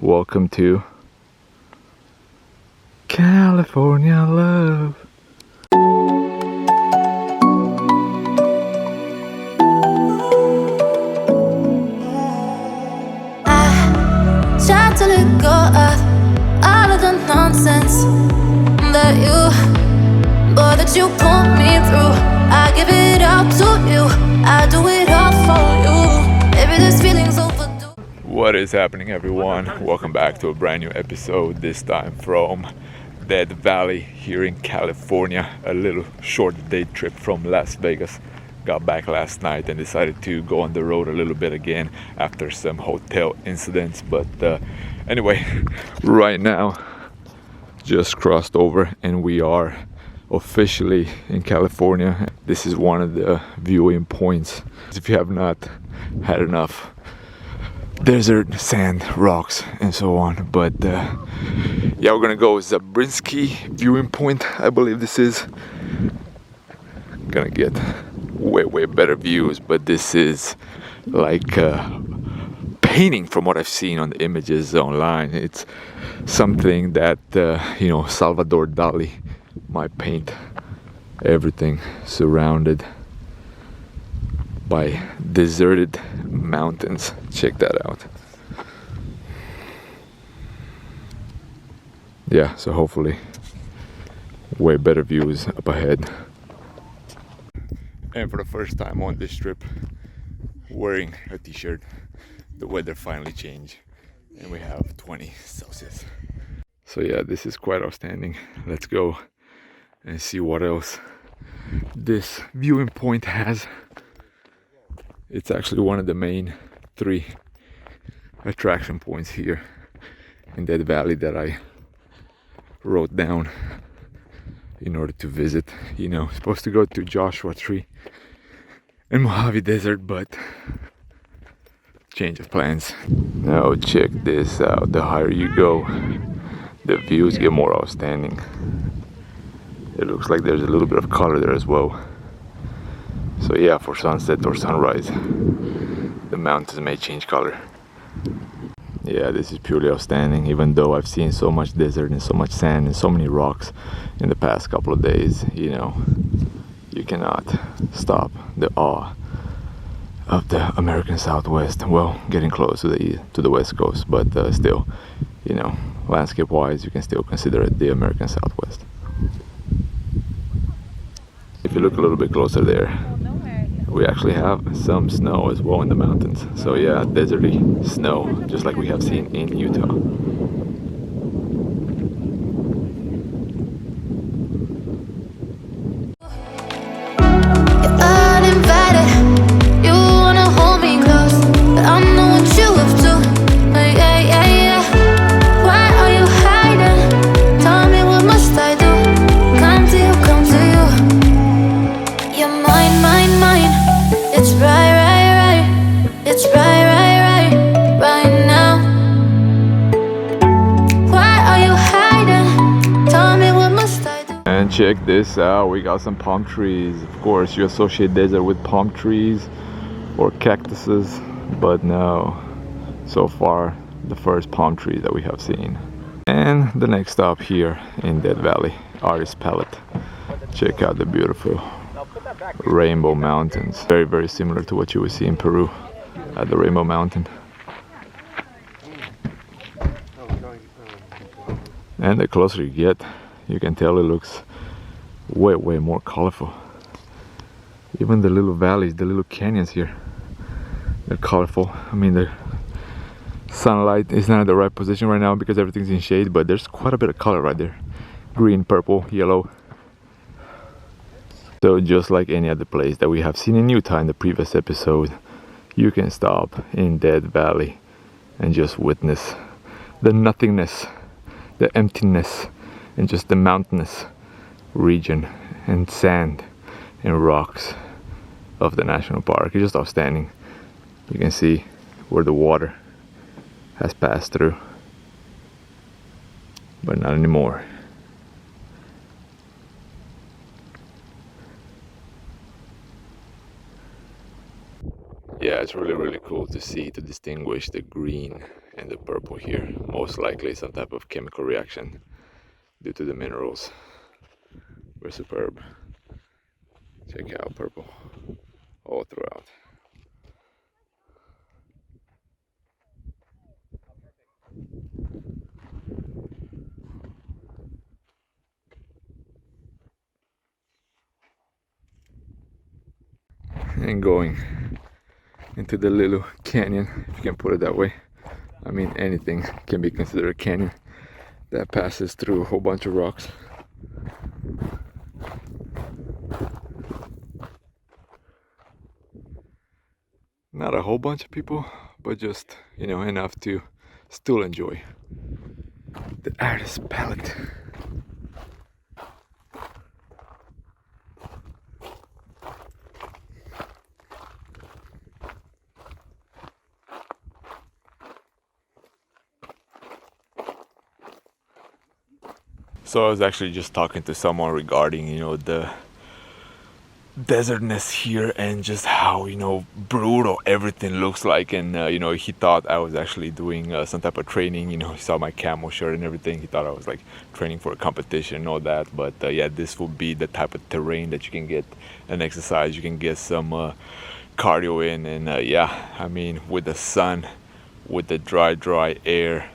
Welcome to California Love. I tried to let go of all of the nonsense that you put me through. I give it all to you. I do it all for you. Maybe this feeling's overdue. What is happening, everyone? Welcome back to a brand new episode, this time from Death Valley here in California. A little short day trip from Las Vegas. Got back last night and decided to go on the road a little bit again after some hotel incidents. But anyway, right now just crossed over and we are officially in California. This is one of the viewing points. If you have not had enough desert, sand, rocks, and so on. But yeah, we're gonna go Zabriskie viewing point, I believe this is. Gonna get way better views, but this is like painting from what I've seen on the images online. It's something that Salvador Dali might paint. Everything surrounded by deserted mountains. Check that out. Yeah, so hopefully way better views up ahead. And for the first time on this trip, wearing a t-shirt. The weather finally changed and we have 20 Celsius. So yeah, this is quite outstanding. Let's go and see what else this viewing point has. It's actually one of the main 3 attraction points here in that valley that I wrote down in order to visit. Supposed to go to Joshua Tree and Mojave Desert, but change of plans. Now check this out. The higher you go, the views get more outstanding. It looks like there's a little bit of color there as well. So yeah, for sunset or sunrise, the mountains may change color. Yeah, this is purely outstanding. Even though I've seen so much desert and so much sand and so many rocks in the past couple of days, you cannot stop the awe of the American Southwest. Well, getting close to the West Coast, but still, landscape-wise, you can still consider it the American Southwest. If you look a little bit closer there, we actually have some snow as well in the mountains. So yeah, deserty snow, just like we have seen in Utah. You're uninvited. You wanna hold me close, but I know what you up to. Yeah. Why are you hiding? Tell me, what must I do? Come to you. You're mine. It's right. It's right now. Why are you hiding? Tell me, what must I do? And check this out, we got some palm trees. Of course, you associate desert with palm trees or cactuses, but no, so far the first palm tree that we have seen. And the next stop here in Death Valley, Artist Palette. Check out the beautiful Rainbow Mountains. Very similar to what you would see in Peru at the Rainbow Mountain. And the closer you get, you can tell it looks way more colorful. Even the little valleys, the little canyons here, they're colorful. I mean, the sunlight is not in the right position right now because everything's in shade, but there's quite a bit of color right there. Green, purple, yellow. So just like any other place that we have seen in Utah in the previous episode, you can stop in Death Valley and just witness the nothingness, the emptiness, and just the mountainous region and sand and rocks of the national park. It's just outstanding. You can see where the water has passed through, but not anymore. Yeah, it's really cool to see, to distinguish the green and the purple here. Most likely some type of chemical reaction due to the minerals. We're superb. Check out purple all throughout. And going into the little canyon, if you can put it that way. I mean, anything can be considered a canyon that passes through a whole bunch of rocks. Not a whole bunch of people, but just, you know, enough to still enjoy the artist palette. So I was actually just talking to someone regarding, you know, the desertness here and just how, you know, brutal everything looks like. And you know, he thought I was actually doing some type of training. You know, he saw my camo shirt and everything. He thought I was like training for a competition and all that. But yeah, this will be the type of terrain that you can get an exercise, you can get some cardio in. And yeah, I mean, with the sun, with the dry air,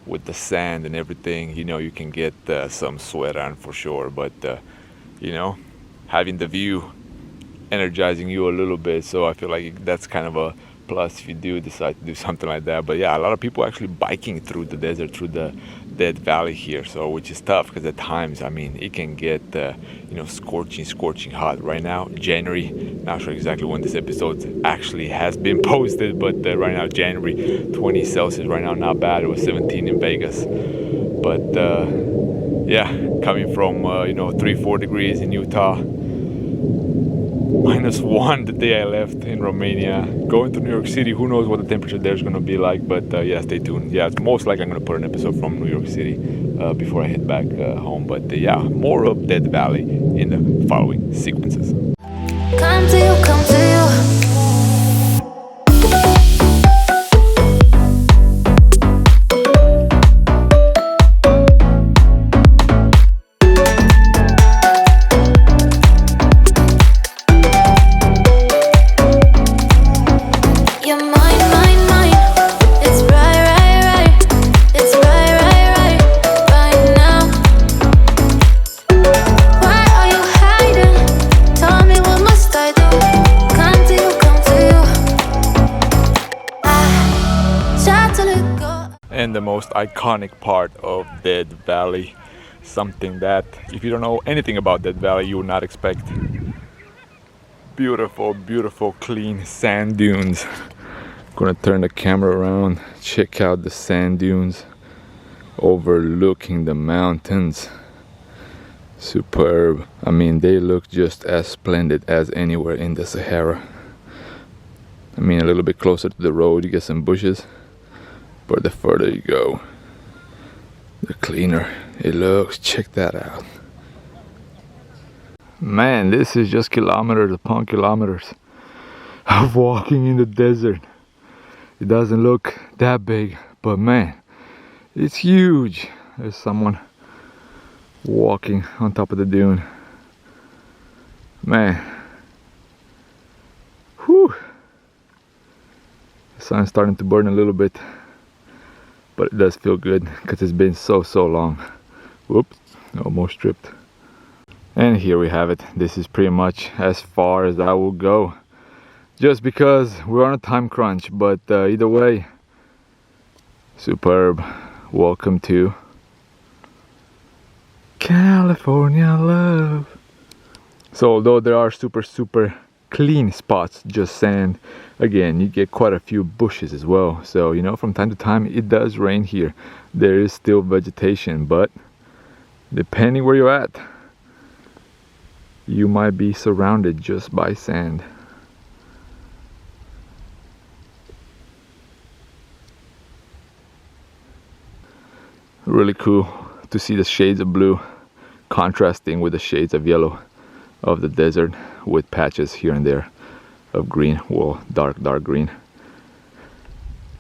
with the sand and everything, you know, you can get some sweat on for sure. But you know, having the view energizing you a little bit, so I feel like that's kind of a plus if you do decide to do something like that. But yeah, a lot of people actually biking through the desert, through the Death Valley here, so which is tough because at times, I mean, it can get you know, scorching hot. Right now, January, not sure exactly when this episode actually has been posted, but right now, January, 20 Celsius right now, not bad. It was 17 in Vegas, but yeah, coming from you know, 3-4 degrees in Utah, -1 the day I left in Romania, going to New York City. Who knows what the temperature there is going to be like, but yeah, stay tuned. Yeah, it's most likely I'm going to put an episode from New York City before I head back home. But yeah, more of Death Valley in the following sequences. Come to you, come to you. And the most iconic part of Death Valley, something that if you don't know anything about Death Valley, you would not expect. Beautiful clean sand dunes. Gonna turn the camera around, check out the sand dunes overlooking the mountains. Superb. I mean, they look just as splendid as anywhere in the Sahara. I mean, a little bit closer to the road you get some bushes, but the further you go, the cleaner it looks. Check that out. Man, this is just kilometers upon kilometers of walking in the desert. It doesn't look that big, but man, it's huge. There's someone walking on top of the dune. Man, whew. The sun's starting to burn a little bit, but it does feel good because it's been so long. Whoops, almost tripped. And here we have it. This is pretty much as far as I will go, just because we're on a time crunch. But either way, superb. Welcome to California love. So although there are super clean spots, just sand, again, you get quite a few bushes as well. So, you know, from time to time it does rain here. There is still vegetation, but depending where you're at, you might be surrounded just by sand. Really cool to see the shades of blue contrasting with the shades of yellow of the desert, with patches here and there of green, well, dark green.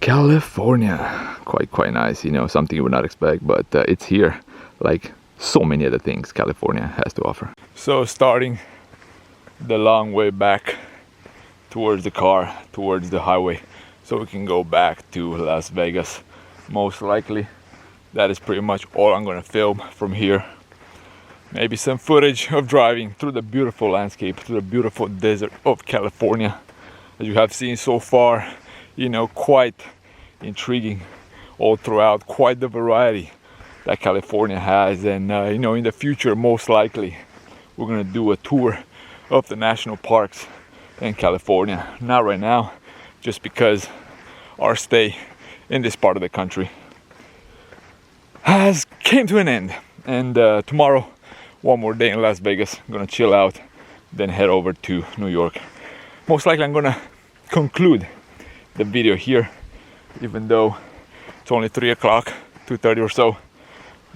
California, quite nice, you know, something you would not expect, but it's here like so many other things California has to offer. So starting the long way back towards the car, towards the highway, so we can go back to Las Vegas. Most likely that is pretty much all I'm gonna film from here. Maybe some footage of driving through the beautiful landscape, through the beautiful desert of California. As you have seen so far, you know, quite intriguing all throughout, quite the variety that California has. And you know, in the future, most likely we're gonna do a tour of the national parks in California. Not right now, just because our stay in this part of the country has came to an end. And tomorrow, one more day in Las Vegas. I'm gonna chill out, then head over to New York. Most likely I'm gonna conclude the video here, even though it's only 3 o'clock, 2:30 or so.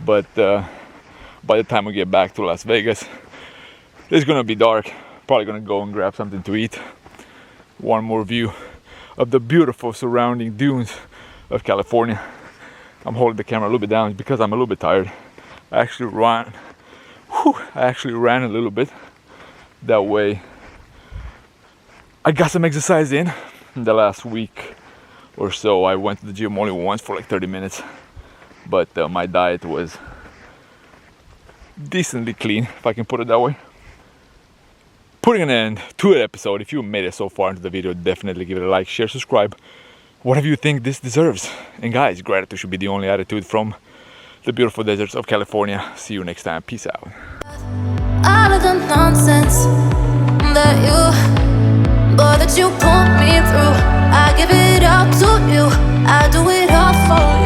But by the time we get back to Las Vegas, it's gonna be dark. Probably gonna go and grab something to eat. One more view of the beautiful surrounding dunes of California. I'm holding the camera a little bit down because I'm a little bit tired. I actually ran a little bit. That way I got some exercise in the last week or so. I went to the gym only once for like 30 minutes, but my diet was decently clean, if I can put it that way. Putting an end to the episode. If you made it so far into the video, definitely give it a like, share, subscribe, whatever you think this deserves. And guys, gratitude should be the only attitude from the beautiful deserts of California. See you next time. Peace out. All of the nonsense that you put me through, I give it all to you. I do it all for you.